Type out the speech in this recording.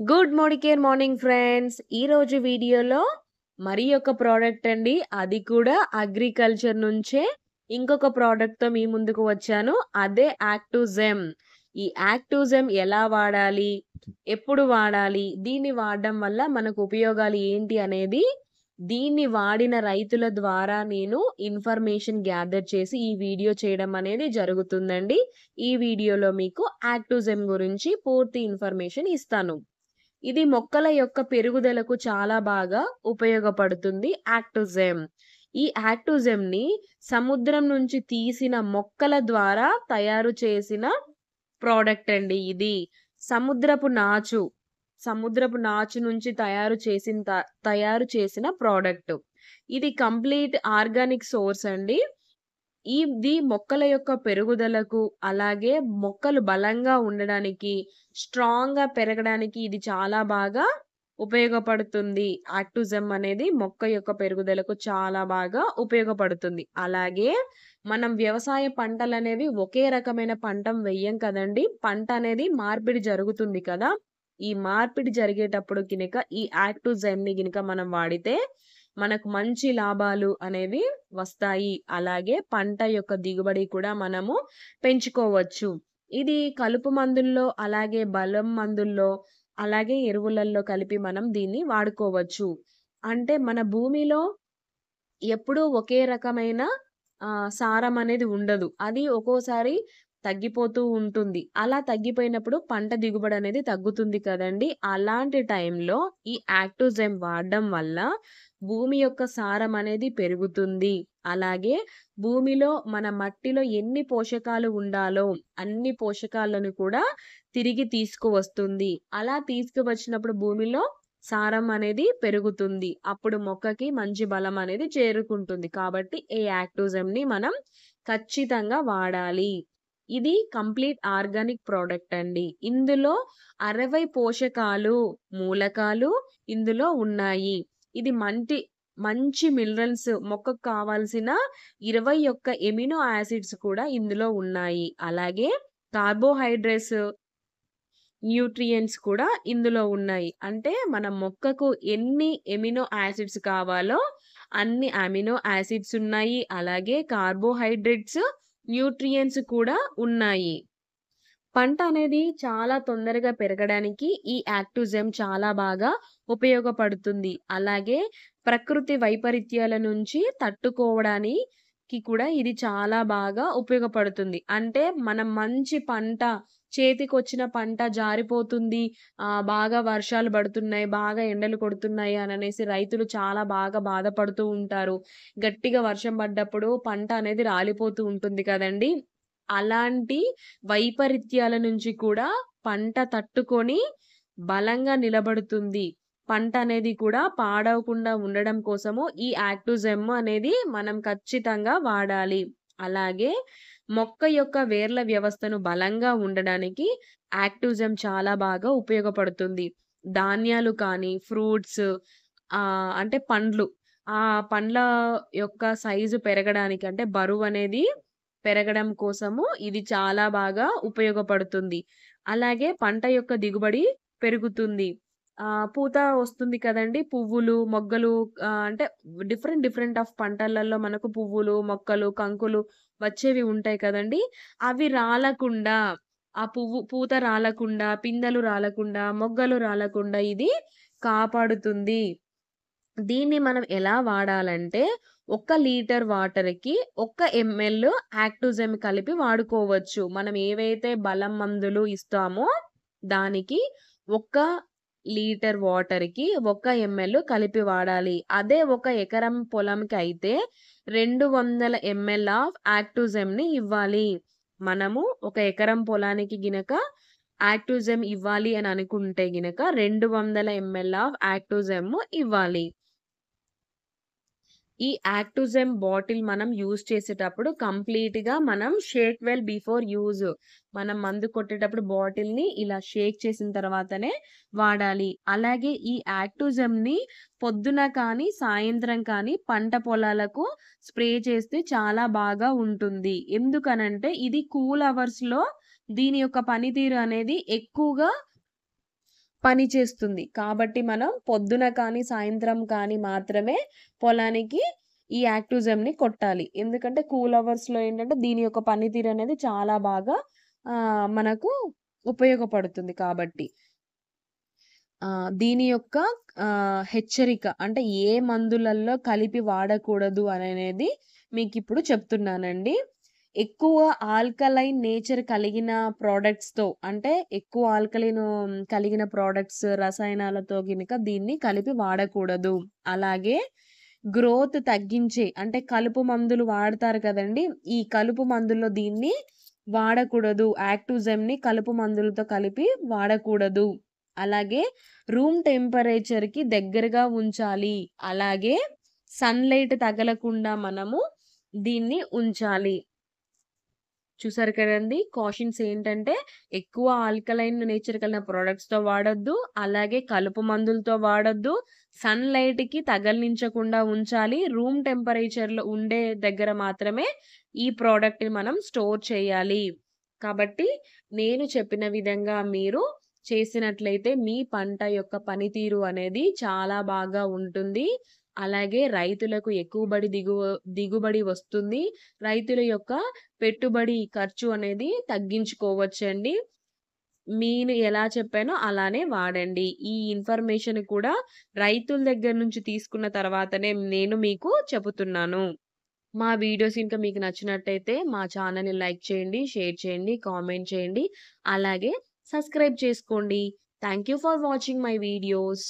Good morning morning friends. ఈరోజు వీడియోలో మరి ఒక ప్రోడక్ట్ అండి. అది కూడా అగ్రికల్చర్ నుంచే ఇంకొక ప్రోడక్ట్‌తో మీ ముందుకు వచ్చాను. అదే యాక్టివ్‌జెమ్. ఈ యాక్టివ్‌జెమ్ ఎలా వాడాలి? ఎప్పుడు వాడాలి? దీన్ని వాడడం వల్ల మనకు ఉపయోగాలు ఏంటి అనేది దీన్ని వాడిన రైతుల ద్వారా నేను ఇన్ఫర్మేషన్ గ్యాదర్ చేసి ఈ వీడియో చేయడం అనేది జరుగుతుందండి. ఈ వీడియోలో మీకు యాక్టివ్‌జెమ్ గురించి పూర్తి ఇన్ఫర్మేషన్ ఇస్తాను. ఇది మొక్కల యొక్క పెరుగుదలకు చాలా బాగా ఉపయోగపడుతుంది యాక్టివ్‌జెమ్. ఈ యాక్టివ్‌జెమ్‌ని సముద్రం నుంచి తీసిన మొక్కల ద్వారా తయారు చేసిన ప్రొడక్ట్ అండి ఇది. సముద్రపు నాచు, సముద్రపు నాచు నుంచి తయారు చేసిన ప్రొడక్ట్. ఇది కంప్లీట్ ఆర్గానిక్ సోర్స్ అండి. ఇది మొక్కల యొక్క పెరుగుదలకు, అలాగే మొక్కలు బలంగా ఉండడానికి, స్ట్రాంగ్‌గా పెరగడానికి ఇది చాలా బాగా ఉపయోగపడుతుంది. యాక్టివ్‌జెమ్ అనేది మొక్క యొక్క పెరుగుదలకు చాలా బాగా ఉపయోగపడుతుంది. అలాగే మనం వ్యవసాయ పంటలనేవి ఒకే రకమైన పంట వెయ్యం కదండీ! పంట అనేది మార్పిడి జరుగుతుంది కదా! ఈ మార్పిడి జరిగేటప్పుడు గినక ఈ యాక్టివ్‌జెమ్‌ని గినక మనం వాడితే మనకు మంచి లాభాలు అనేవి వస్తాయి. అలాగే పంట యొక్క దిగుబడి కూడా మనము పెంచుకోవచ్చు. ఇది కలుపు మందుల్లో, అలాగే బలం మందుల్లో, అలాగే ఎరువులల్లో కలిపి మనం దీన్ని వాడుకోవచ్చు. అంటే మన భూమిలో ఎప్పుడూ ఒకే రకమైన సారం అనేది ఉండదు. అది ఒక్కోసారి తగ్గిపోతూ ఉంటుంది. అలా తగ్గిపోయినప్పుడు పంట దిగుబడి అనేది తగ్గుతుంది కదండీ! అలాంటి టైంలో ఈ యాక్టివ్‌జెమ్ వాడడం వల్ల భూమి యొక్క సారం అనేది పెరుగుతుంది. అలాగే భూమిలో మన మట్టిలో ఎన్ని పోషకాలు ఉండాలో అన్ని పోషకాలను కూడా తిరిగి తీసుకువస్తుంది. అలా తీసుకువచ్చినప్పుడు భూమిలో సారం అనేది పెరుగుతుంది. అప్పుడు మొక్కకి మంచి బలం అనేది చేరుకుంటుంది. కాబట్టి ఈ యాక్టివ్‌జెమ్‌ని మనం ఖచ్చితంగా వాడాలి. ఇది కంప్లీట్ ఆర్గానిక్ ప్రొడక్ట్ అండి. ఇందులో 60 పోషకాలు, మూలకాలు ఇందులో ఉన్నాయి. ఇది మంచి మినరల్స్, మొక్కకు కావాల్సిన 21 ఎమినో యాసిడ్స్ కూడా ఇందులో ఉన్నాయి. అలాగే కార్బోహైడ్రేట్స్, న్యూట్రియంట్స్ కూడా ఇందులో ఉన్నాయి. అంటే మన మొక్కకు ఎన్ని ఎమినో యాసిడ్స్ కావాలో అన్ని అమినో యాసిడ్స్ ఉన్నాయి. అలాగే కార్బోహైడ్రేట్స్, న్యూట్రియంట్స్ కూడా ఉన్నాయి. పంట అనేది చాలా తొందరగా పెరగడానికి ఈ యాక్టివ్‌జెమ్ చాలా బాగా ఉపయోగపడుతుంది. అలాగే ప్రకృతి వైపరీత్యాల నుంచి తట్టుకోవడానికి కూడా ఇది చాలా బాగా ఉపయోగపడుతుంది. అంటే మనం మంచి పంట, చేతికొచ్చిన పంట జారిపోతుంది, బాగా వర్షాలు పడుతున్నాయి, బాగా ఎండలు కొడుతున్నాయి అననేసి రైతులు చాలా బాగా బాధపడుతూ ఉంటారు. గట్టిగా వర్షం పడ్డప్పుడు పంట అనేది రాలిపోతూ ఉంటుంది కదండీ! అలాంటి వైపరీత్యాల నుంచి కూడా పంట తట్టుకొని బలంగా నిలబడుతుంది. పంట అనేది కూడా పాడవకుండా ఉండడం కోసము ఈ యాక్టివ్‌జెమ్ అనేది మనం ఖచ్చితంగా వాడాలి. అలాగే మొక్క యొక్క వేర్ల వ్యవస్థను బలంగా ఉండడానికి యాక్టివ్‌జెమ్ చాలా బాగా ఉపయోగపడుతుంది. ధాన్యాలు కానీ, ఫ్రూట్స్, అంటే పండ్లు, ఆ పండ్ల యొక్క సైజు పెరగడానికి, అంటే బరువనేది పెరగడం కోసము ఇది చాలా బాగా ఉపయోగపడుతుంది. అలాగే పంట యొక్క దిగుబడి పెరుగుతుంది. పూత వస్తుంది కదండీ! పువ్వులు, మొగ్గలు, అంటే డిఫరెంట్ డిఫరెంట్ ఆఫ్ పంటలలో మనకు పువ్వులు, మొక్కలు, కంకులు వచ్చేవి ఉంటాయి కదండీ! అవి రాలకుండా, ఆ పూత రాలకుండా, పిందెలు రాలకుండా, మొగ్గలు రాలకుండా ఇది కాపాడుతుంది. దీన్ని మనం ఎలా వాడాలంటే, 1 లీటర్ వాటర్‌కి 1 ఎంఎల్ యాక్టివ్‌జెమ్ కలిపి వాడుకోవచ్చు. మనం ఏవైతే బలం మందులు ఇస్తామో దానికి 1 లీటర్ వాటర్‌కి 1 ఎంఎల్ కలిపి వాడాలి. అదే 1 ఎకరం పొలంకైతే 200 ఎంఎల్ ఆఫ్ యాక్టివ్‌జెమ్‌ని ఇవ్వాలి. మనము 1 ఎకరం పొలానికి గినక యాక్టివ్‌జెమ్ ఇవ్వాలి అని అనుకుంటే గినక 200 ఎంఎల్ ఆఫ్ యాక్టివ్‌జెమ్ ఇవ్వాలి. ఈ యాక్టివ్‌జెమ్ బాటిల్ మనం యూజ్ చేసేటప్పుడు కంప్లీట్‌గా మనం షేక్ వెల్ బిఫోర్ యూజ్. మనం మందు కొట్టేటప్పుడు బాటిల్‌ని ఇలా షేక్ చేసిన తర్వాతనే వాడాలి. అలాగే ఈ యాక్టివ్‌జెమ్‌ని పొద్దున కానీ, సాయంత్రం కానీ పంట పొలాలకు స్ప్రే చేస్తే చాలా బాగా ఉంటుంది. ఎందుకనంటే ఇది కూల్ అవర్స్‌లో దీని యొక్క పనితీరు అనేది ఎక్కువగా పని చేస్తుంది. కాబట్టి మనం పొద్దున కానీ, సాయంత్రం కానీ మాత్రమే పొలానికి ఈ యాక్టివ్‌జెమ్‌ని కొట్టాలి. ఎందుకంటే కూల్ అవర్స్‌లో ఏంటంటే దీని యొక్క పనితీరనేది చాలా బాగా మనకు ఉపయోగపడుతుంది కాబట్టి. దీని యొక్క హెచ్చరిక అంటే ఏ మందులల్లో కలిపి వాడకూడదు అననేది మీకిప్పుడు చెప్తున్నానండి. ఎక్కువ ఆల్కలైన్ నేచర్ కలిగిన ప్రొడక్ట్స్‌తో అంటే ఎక్కువ ఆల్కలైన్ కలిగిన ప్రొడక్ట్స్, రసాయనాలతో గినక దీన్ని కలిపి వాడకూడదు. అలాగే గ్రోత్ తగ్గించే అంటే కలుపు మందులు వాడతారు కదండీ! ఈ కలుపు మందుల్లో దీన్ని వాడకూడదు. యాక్టివ్‌జెమ్‌ని కలుపు మందులతో కలిపి వాడకూడదు. అలాగే రూమ్ టెంపరేచర్‌కి దగ్గరగా ఉంచాలి. అలాగే సన్‌లైట్ తగలకుండా మనము దీన్ని ఉంచాలి. చూసారు కదండీ! కాషన్స్ ఏంటంటే ఎక్కువ ఆల్కలైన్ నేచర్ కలిగిన ప్రొడక్ట్స్‌తో వాడొద్దు. అలాగే కలుపు మందులతో వాడొద్దు. సన్‌లైట్‌కి తగలనించకుండా ఉంచాలి. రూమ్ టెంపరేచర్‌లో ఉండే దగ్గర మాత్రమే ఈ ప్రొడక్ట్‌ని మనం స్టోర్ చేయాలి. కాబట్టి నేను చెప్పిన విధంగా మీరు చేసినట్లయితే మీ పంట యొక్క పనితీరు అనేది చాలా బాగా ఉంటుంది. అలాగే రైతులకు దిగుబడి వస్తుంది. రైతుల యొక్క పెట్టుబడి ఖర్చు అనేది తగ్గించుకోవచ్చండి. నేను ఎలా చెప్పానో అలానే వాడండి. ఈ ఇన్ఫర్మేషన్ కూడా రైతుల దగ్గర నుంచి తీసుకున్న తర్వాతనే నేను మీకు చెబుతున్నాను. మా వీడియోస్ ఇంకా మీకు నచ్చినట్టయితే మా ఛానల్‌ని లైక్ చేయండి, షేర్ చేయండి, కామెంట్ చేయండి. అలాగే సబ్స్క్రైబ్ చేసుకోండి. Thank you for watching my videos.